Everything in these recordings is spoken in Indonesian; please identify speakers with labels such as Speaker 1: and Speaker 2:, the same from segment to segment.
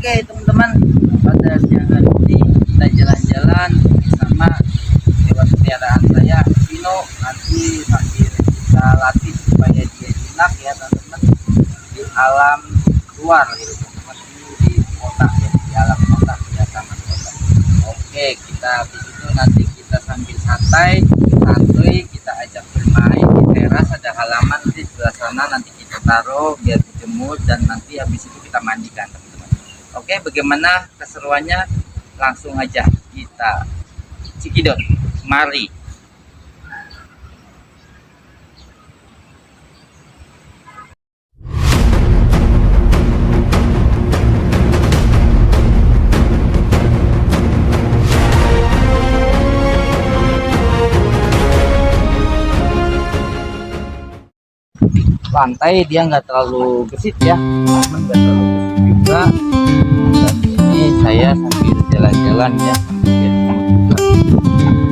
Speaker 1: Oke teman-teman, pada siang hari ini kita jalan-jalan bersama hewan peliharaan saya Vino. Nanti sambil kita latih supaya dia jinak ya teman-teman, di alam luar gitu teman-teman, di kota ya, di alam kota ya, taman kota. Oke, kita di situ nanti kita sambil santai kita ajak bermain di teras, ada halaman di sebelah sana, nanti kita taruh biar dijemur dan nanti habis itu kita mandikan teman-teman. Oke, bagaimana keseruannya? Langsung aja kita cikidot, mari. Lantai dia nggak terlalu gesit ya, nggak terlalu gesit juga. Dan ini saya sambil jalan-jalan ya, sambil juga.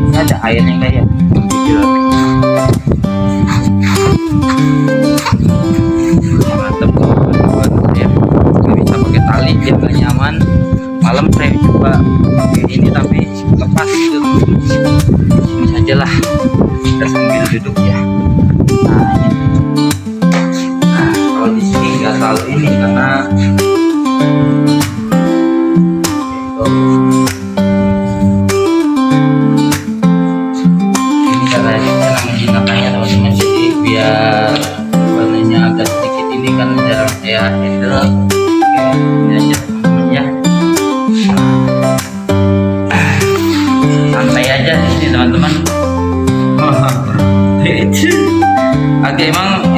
Speaker 1: Ini ada airnya nggak ya? Mantap teman-teman ya, nggak bisa pakai tali dia nggak nyaman. Malam saya coba pakai ini tapi lepas gitu. Ini sajalah, kita sambil duduk ya. Nah ini. Kalau di sini nggak terlalu ini karena ini karena namanya jinakanya teman-teman, jadi biar warnanya agak sedikit ini karena jarang saya handle. Oke, ini aja teman-teman ya, santai aja ini teman-teman. Oke,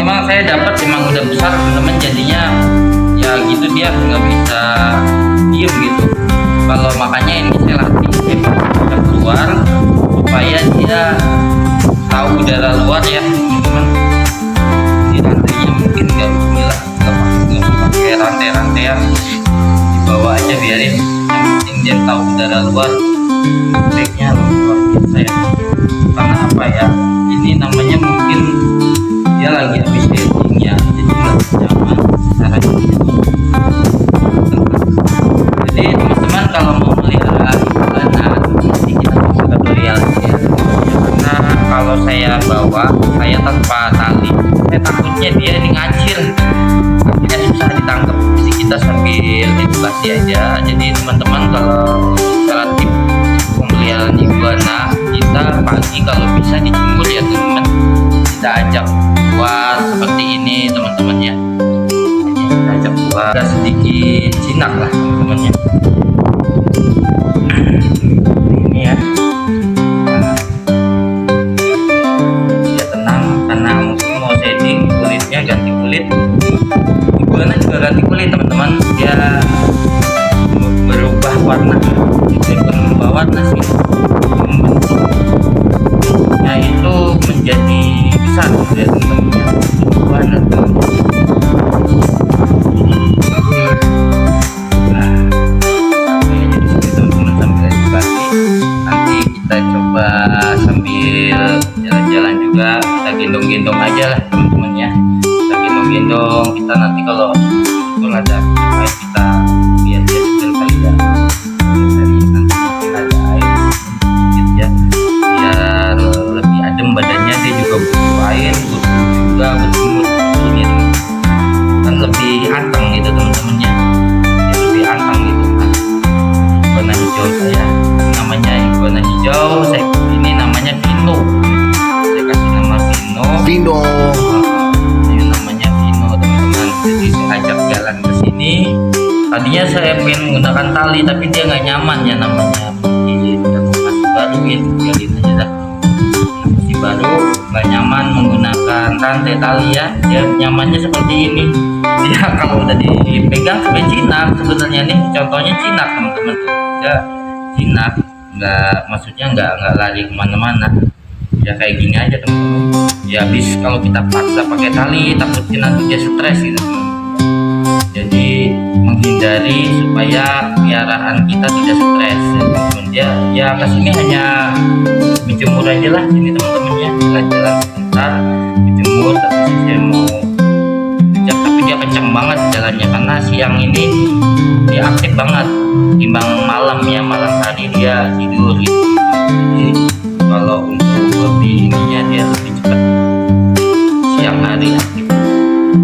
Speaker 1: emang saya dapat emang udah besar teman-teman, jadinya ya gitu dia nggak bisa diem gitu. Kalau makanya ini saya latih saya keluar supaya dia tahu udara luar ya teman-teman. Di rantainya mungkin nggak bismillah, nggak pakai rantai-rantaian, dibawa aja biarin, yang penting dia tahu udara luar. Baiknya luar biasa ya, karena apa ya, ini namanya mungkin dia lagi habis dating ya, jadi nggak nyaman secara ini. Jadi teman-teman kalau mau melihara iguana nanti kita bisa tutorial ya, karena kalau saya bawa saya tanpa tali, saya takutnya dia ini ngacir, akhirnya susah ditangkap. Jadi kita sambil edukasi aja. Jadi teman-teman kalau cara tip pemeliharaan iguana, kita pagi kalau bisa dijemur ya teman-teman, kita ajak keluar seperti ini teman-teman ya, kita ajak keluar agak sedikit jinak lah teman-teman ya. Ini ya, dia tenang karena mungkin mau shading kulitnya, ganti kulit. Iguana juga ganti kulit teman-teman, dia berubah warna, dia berubah warna sih, membentuknya itu menjadi besar ya teman-teman. Iguana teman-teman sambil edukasi. Nanti kita coba sambil jalan-jalan juga, kita gendong-gendong aja lah teman-teman ya, kita gendong-gendong. Kita nanti kalau itu ada kita biar dia segar kali ya, nanti ada air sedikit ya, biar lebih adem badannya. Dia juga butuh air, butuh juga berjemur ini kan, lebih anteng gitu teman-teman ya, lebih anteng gitu kan. Iguana hijau saya, namanya iguana hijau, saya ini namanya Vino, saya kasih nama Vino. Ini namanya Vino teman-teman. Jadi saya ajak jalan ke sini, tadinya saya pengen menggunakan tali tapi dia nggak nyaman ya, namanya mungkin masih baru gitu, biarin aja dah, masih baru nggak nyaman menggunakan rantai tali ya. Dia nyamannya seperti ini, dia kalau udah dipegang sebenarnya jinak sebenarnya nih, contohnya jinak teman-teman tuh, dia jinak, maksudnya nggak lari kemana-mana ya, kayak gini aja teman-teman ya. Habis kalau kita paksa pakai tali takutnya nanti dia stres gitu teman-teman. Jadi menghindari supaya peliharaan kita tidak stres ya teman-teman. Dia ya kesini hanya dijemur aja lah sini teman-teman ya, jalan-jalan sebentar dijemur. Tapi saya mau kejap, tapi dia kencang banget banget jalannya, karena siang ini dia aktif banget timbang malam ya. Malam hari dia tidur gitu. Jadi kalau untuk lebih ininya dia lebih cepat siang hari aktif.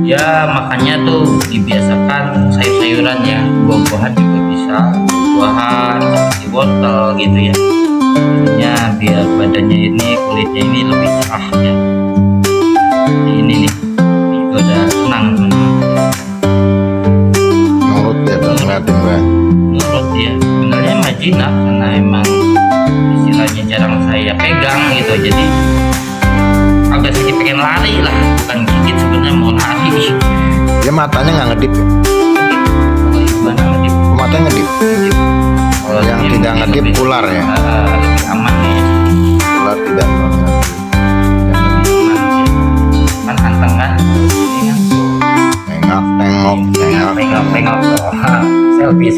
Speaker 1: Ya makanya tuh dibiasakan sayur-sayuran ya, buah-buahan juga bisa, buah-buahan seperti wortel gitu ya. Jadinya biar badannya ini, kulitnya ini lebih cerah ya. Ini nih, itu udah senang teman-teman.
Speaker 2: Nurut ya tuh ngeliatin gue.
Speaker 1: Nurut ya, sebenarnya mah jinak karena emang istilahnya jarang saya pegang gitu, jadi agak sedikit pengen lari lah, bukan gigit sebenarnya, mau lari.
Speaker 2: Dia matanya nggak ngedip ya?
Speaker 1: Kalau gimana ngedip?
Speaker 2: Matanya ngedip.
Speaker 1: Kalau
Speaker 2: Yang
Speaker 1: dia
Speaker 2: tidak
Speaker 1: mungkin
Speaker 2: ngedip
Speaker 1: lebih-
Speaker 2: ular ya?
Speaker 1: Lebih aman ya.
Speaker 2: Ular tidak ngedip.
Speaker 1: Kan anteng kan, ini kan
Speaker 2: Tengok, tengok, tengok.
Speaker 1: pengok selfie.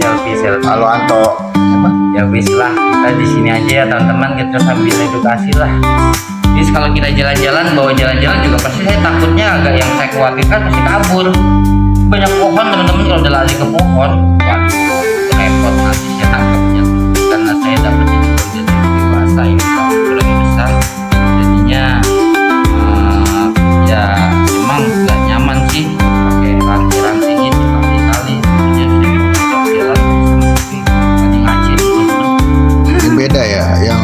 Speaker 2: Halo Anto.
Speaker 1: Ya wis lah, kita di sini aja ya teman-teman, kita sambil edukasi lah. Jadi kalau kita jalan-jalan, bawa jalan-jalan juga pasti saya takutnya agak yang saya khawatirkan pasti kabur. Banyak pohon teman-teman, kalau udah lari ke pohon, waduh repot nanti saya tangkapnya. Karena saya dapat ini jadi dewasa ini ukurannya besar, jadinya ya emang nggak nyaman sih pakai rantai-rantai ini tali-tali. Jadinya saya jalan sama sepi, tadi ngacir teman-teman.
Speaker 2: Ini beda ya, yang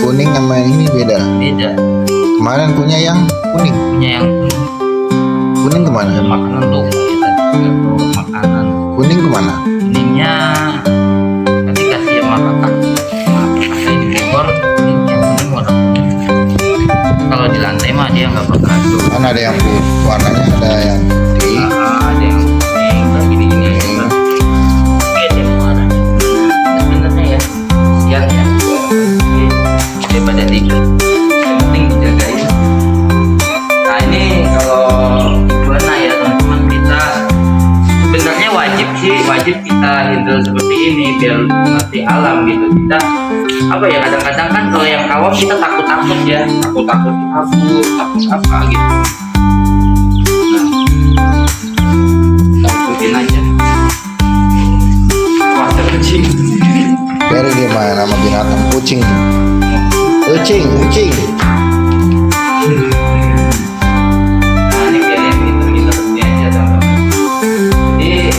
Speaker 2: kuning sama ini beda.
Speaker 1: Beda,
Speaker 2: Kemarin punya yang kuning.
Speaker 1: punya yang
Speaker 2: Kuning kemana?
Speaker 1: ada makanan tuh ya, tadi juga bawa makanan.
Speaker 2: Kuning kemana?
Speaker 1: Kuningnya tadi kasih sama kakak saya di Bogor. Ini yang kuning warna kuning. Kalau di lantai mah dia nggak bakal tuh.
Speaker 2: Kan ada yang warnanya, ada yang putih.
Speaker 1: Ada yang kuning kan gini-gini kan. Beda warna. Sebenarnya ya siang ya daripada dikit. Yang penting dijagain. Nah ini kalau gimana ya teman-teman, kita sebenarnya wajib kita handle seperti ini biar ngerti alam gitu. Kita apa ya, kadang-kadang kan kalau yang awam kita takut ya, takut kabur, takut apa gitu. Nah, ikutin aja. Wah, ada kucing.
Speaker 2: Dari dia main sama binatang kucing. Kucing.
Speaker 1: Nah, ini biar yang gitu aja teman-teman. Jadi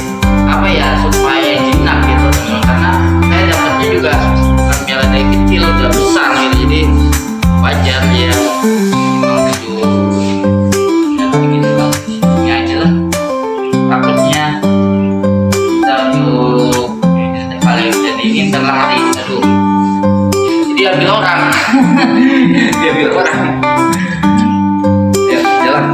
Speaker 1: apa ya, supaya jinak gitu teman, karena saya dapatnya juga bukan piala dari kecil, udah besar gitu, jadi wajar ya. Memang itu ya begini lah, ini aja lah. Takutnya kita untuk kalau udah dingin terlari, aduh. Jadi ambil orang, diambil orang. Ya, jalan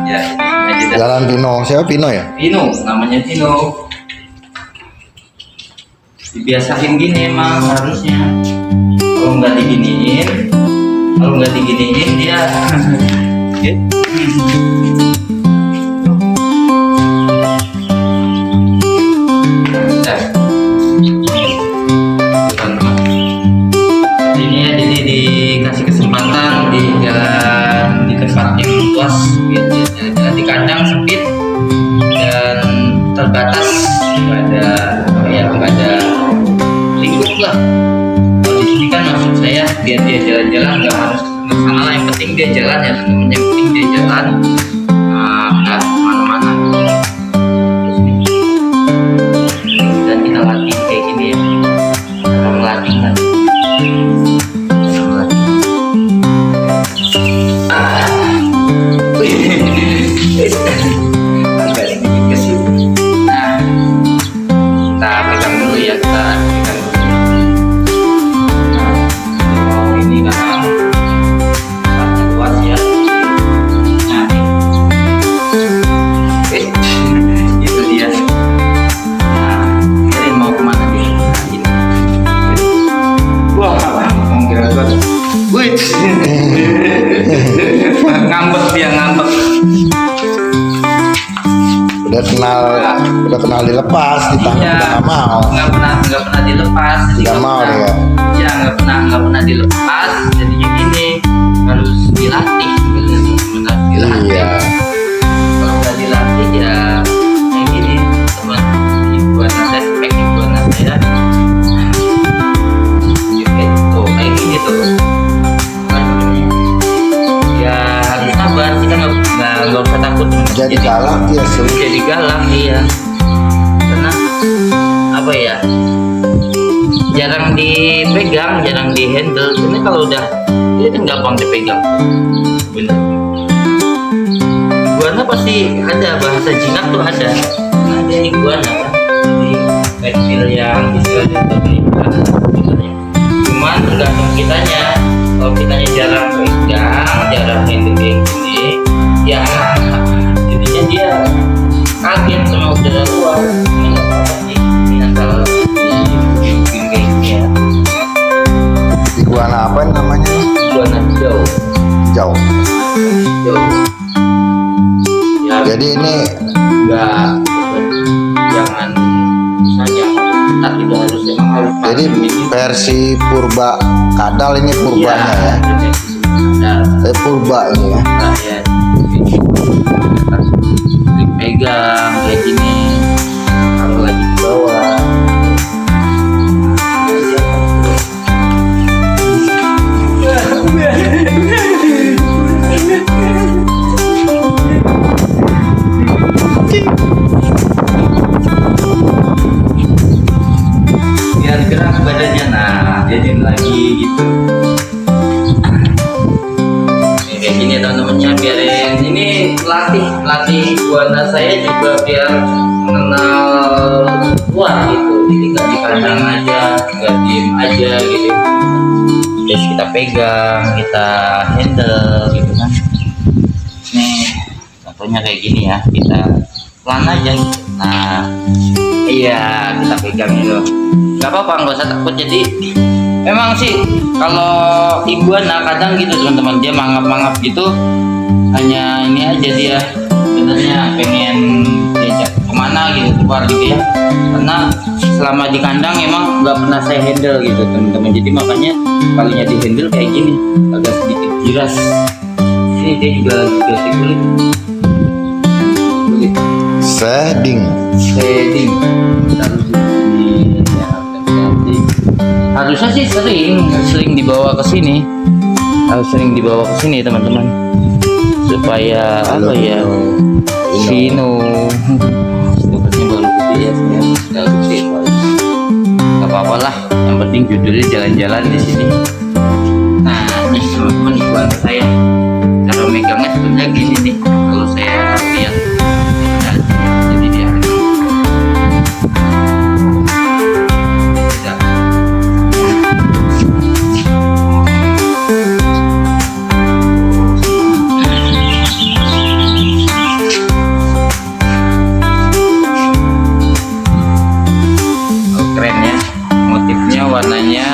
Speaker 1: ya, ini aja dah.
Speaker 2: Jalan Pino. Siapa Pino ya?
Speaker 1: Pino, namanya Pino. Dibiasain gini emang harusnya. Kalau nggak diginiin dia Nah, ini ya, jadi dikasih kesempatan di jalan di tempat yang luas gitu, jalan di kandang sempit dan terbatas, nggak ada lingkup lah. Kalau di sini kan maksud saya biar dia jalan-jalan nggak harus ke sana lah, yang penting dia jalan ya teman-teman, yang penting dia jalan, nggak kemana-mana. Dan kita latih kayak gini ya, cara melatih kan. Agak sedikit kesini. Nah, kita pegang dulu ya, kita pegang dulu. Nah, ini kan tempatnya luas ya. Nah, itu dia. Nah, jadi mau kemana dia? Nah, ini. Wah, mau gerak-gerak. Wih, ngambek.
Speaker 2: Udah kenal dilepas, ditangkap
Speaker 1: Iya,
Speaker 2: udah nggak mau.
Speaker 1: nggak pernah dilepas. Jadi
Speaker 2: Nggak mau dia.
Speaker 1: Ya nggak pernah dilepas. Jadinya gini, harus dilatih sebenarnya. Dilatih.
Speaker 2: Iya.
Speaker 1: Kalau nggak dilatih ya teman-teman.
Speaker 2: Jadi galak ya sih.
Speaker 1: Jadi galak iya, karena apa ya, jarang dipegang, jarang dihandle. Ini kalau udah ini kan gampang dipegang, bener. Iguana pasti ada bahasa jinak tuh ada iguana kan, jadi reptil yang istilahnya terlihat sebenarnya. Cuman tergantung kitanya. Kalau kitanya jarang pegang, jarang handle kayak gini, ya jadinya dia kaget sama udara luar. Ini nggak apa-apa sih, ini asal dibikin kayak gini ya.
Speaker 2: Iguana apa namanya?
Speaker 1: Iguana hijau.
Speaker 2: Jauh.
Speaker 1: Hijau. Ya,
Speaker 2: Jadi ini
Speaker 1: enggak, jangan misalnya kita tidak harus memang harus
Speaker 2: jadi
Speaker 1: pakai ini.
Speaker 2: versi purba kadal ini purbanya ya.
Speaker 1: Ada
Speaker 2: Purba ini ya.
Speaker 1: ya pegang kayak gini kalau lagi di bawah. Biar gerak badannya, nah jadi lagi gitu. Ini kayak gini teman-temannya, biarin ini latih iguana saya juga biar mengenal luar gitu. Jadi nggak di kandang aja, nggak diem aja gitu. Terus kita pegang, kita handle gitu kan. Nih contohnya kayak gini ya, kita pelan aja gitu. Nah iya, kita pegang itu nggak apa-apa, nggak usah takut. Jadi memang sih kalau iguana kadang gitu teman-teman, dia mangap-mangap gitu, hanya ini aja dia sebenarnya pengen diajak kemana gitu, keluar gitu ya, karena selama di kandang emang nggak pernah saya handle gitu teman-teman. Jadi makanya kalinya di handle kayak gini agak sedikit giras. Ini dia juga lagi ganti kulit.
Speaker 2: Shading.
Speaker 1: Taruh di ya, ganti. Harusnya sih sering dibawa ke sini, harus sering dibawa ke sini teman-teman, supaya apa ya, Sino dapatnya baru gede ya, sudah gede bagus. Gak apa-apa lah, yang penting judulnya jalan-jalan di sini. Nah ini teman-teman iguana saya, cara megangnya sebenarnya gini nih kalau saya lihat. Nah, jadi dia keren ya, motifnya, warnanya.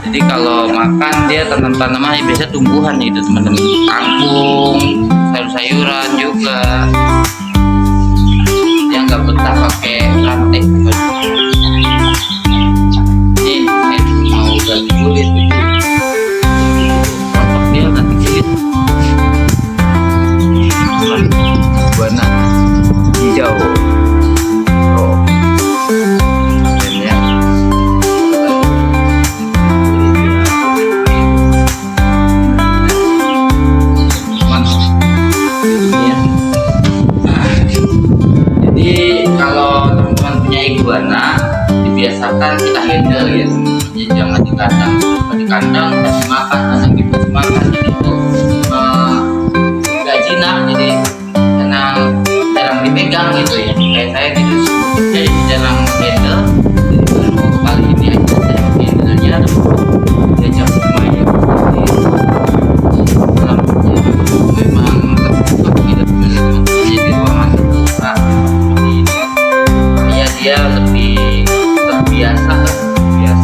Speaker 1: Jadi kalau makan dia tanam-tanaman biasa tumbuhan itu teman-teman, kangkung, sayur-sayuran juga. Dia nggak betah pakai rantai. Ini mau ganti kulit gitu. Kontak dia ganti kulit. Warna hijau. Oh. Keren ya. Jadi kalau teman-teman punya iguana, dibiasakan kita handle ya, jadi jangan di kandang. Kalau di kandang kasih makan, kadang dikasih makan, jadi itu nggak jinak, jadi jarang dipegang gitu ya, kayak saya gitu. Jadi jarang handle, jadi baru kali ini aja saya handle-nya diajak main ya. Memang tertutup gitu teman-teman, jadi ruangan terbuka seperti ini. Makanya dia lebih terbiasa dengan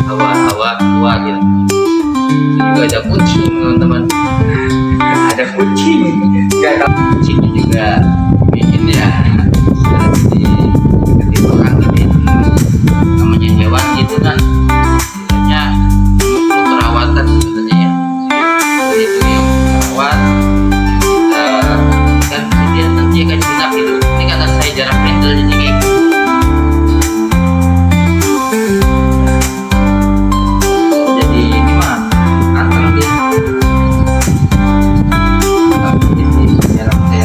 Speaker 1: hawa-hawa luar gitu. Ini juga ada kucing teman-teman, ada kucing, nggak tahu kucingnya juga bikin ya seperti orang ini, namanya hewan gitu kan, sebenarnya perlu perawatan sebenarnya ya. Jadi itu yang perawat kan dia nanti akan jinak gitu. Ini karena saya jarang handle jadi kayak gitu. Jadi ini mah anteng dia. Jadi jarang saya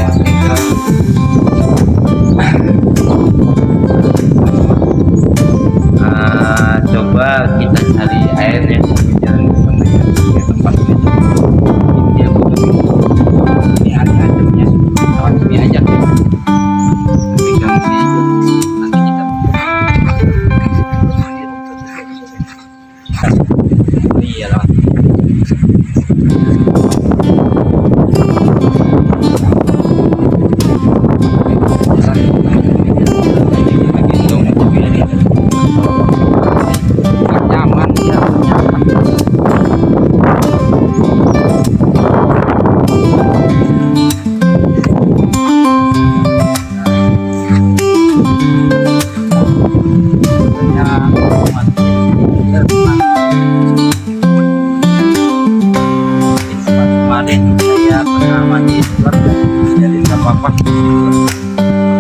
Speaker 1: apa,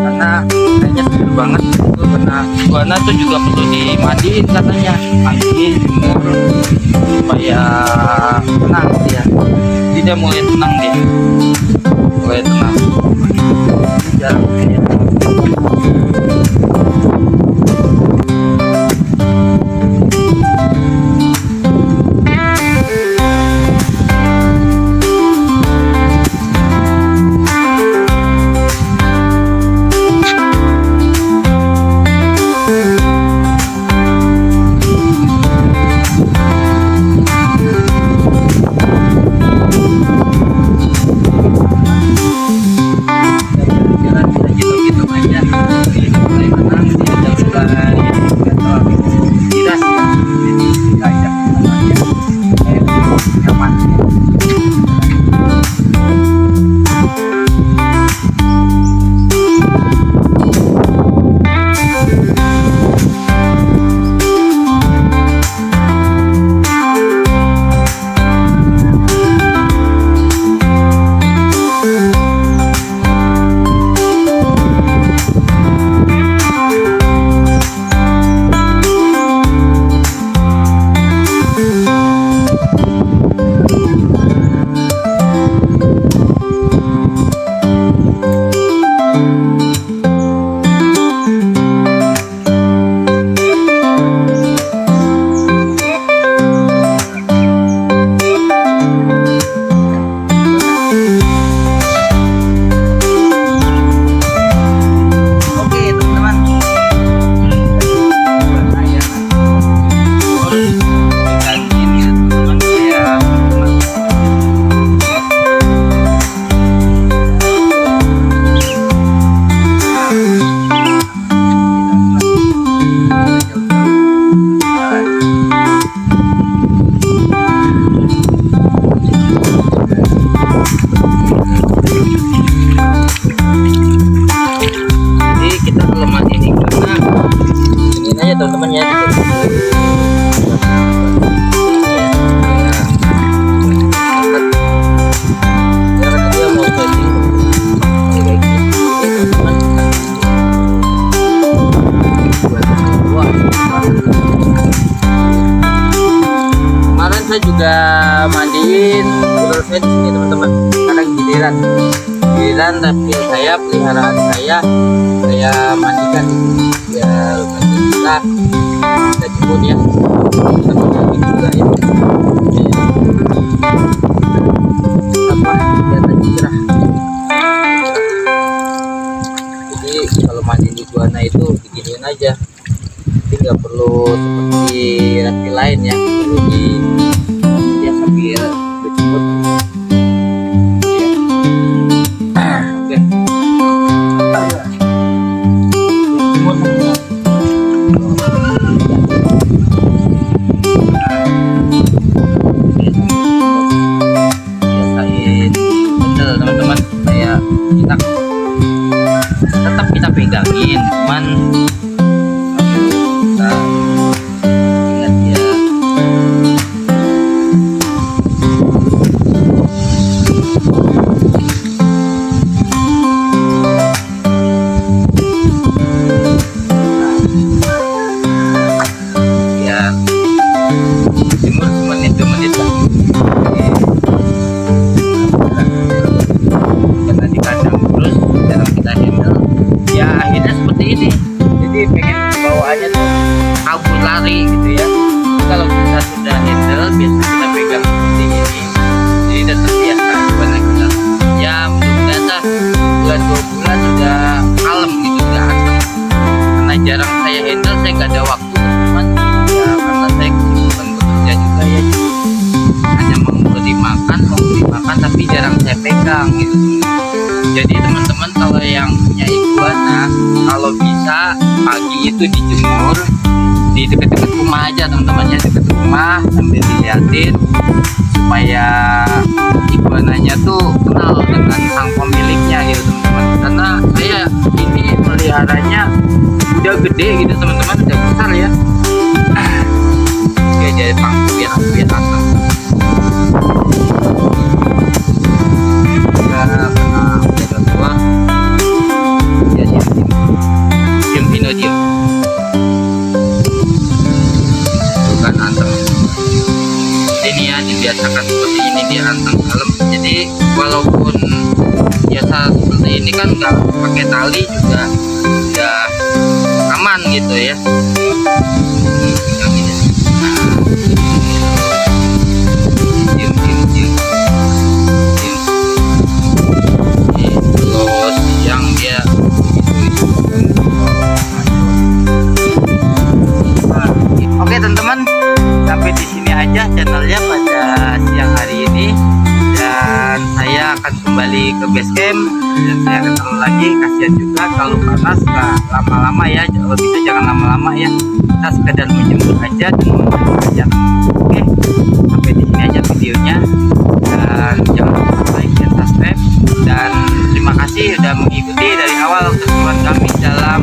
Speaker 1: karena kayaknya seger banget itu, karena iguana tuh juga perlu dimandiin katanya, mandiin jemur supaya tenang dia. Jadi dia mulai tenang dia, mulai tenang. Jarang kayak teman-teman ya. Kemarin saya juga mandiin ular saya di sini teman-teman, kadang giliran tapi saya peliharaan saya mandikan di sini biar kita jemput ya, kita mandiin juga ya, apa biar tadi cerah. Jadi kalau mandi di iguana itu diginiin aja, jadi nggak perlu seperti reptil lain ya, perlu di ya sambil berjemur. Kita pegangin, cuman kita ingat ya, ya jemur semenit 2 menit lah. Karena di kandang terus jarang kita handle, ya akhirnya seperti ini. Jadi pengen bawaannya tuh kabur lari gitu ya. Kalau kita sudah handle, biasa kita pegang seperti ini, jadi udah terbiasa gimana kita. Ya mudah-mudahan lah bulan 2 bulan sudah kalem gitu, udah asem. Karena jarang saya handle, saya nggak ada waktu teman. Ya karena saya kesibukan bekerja juga ya, hanya mau beri makan tapi jarang saya pegang gitu. Jadi teman-teman kalau yang punya iguana, kalau bisa pagi itu dijemur di dekat-dekat rumah aja teman-teman ya, dekat rumah sambil dilihatin supaya iguananya tuh kenal dengan sang pemiliknya gitu teman-teman. Karena saya ini meliharanya udah gede gitu teman-teman, udah besar ya. Oke, jadi pangku biar asam. Karena udah tua walaupun biasa seperti ini kan nggak pakai tali juga udah aman gitu ya. Cium, cium, cium. Cium. Terus yang dia oke teman-teman, sampai di sini aja channelnya pada siang hari ini, dan saya akan kembali ke base camp dan saya akan taruh lagi. Kasihan juga kalau panas nggak lama-lama ya, kalau bisa jangan lama-lama ya, kita sekedar menjemur aja dan menunggu aja. Oke, sampai di sini aja videonya, dan jangan lupa like dan subscribe, dan terima kasih sudah mengikuti dari awal keseruan kami dalam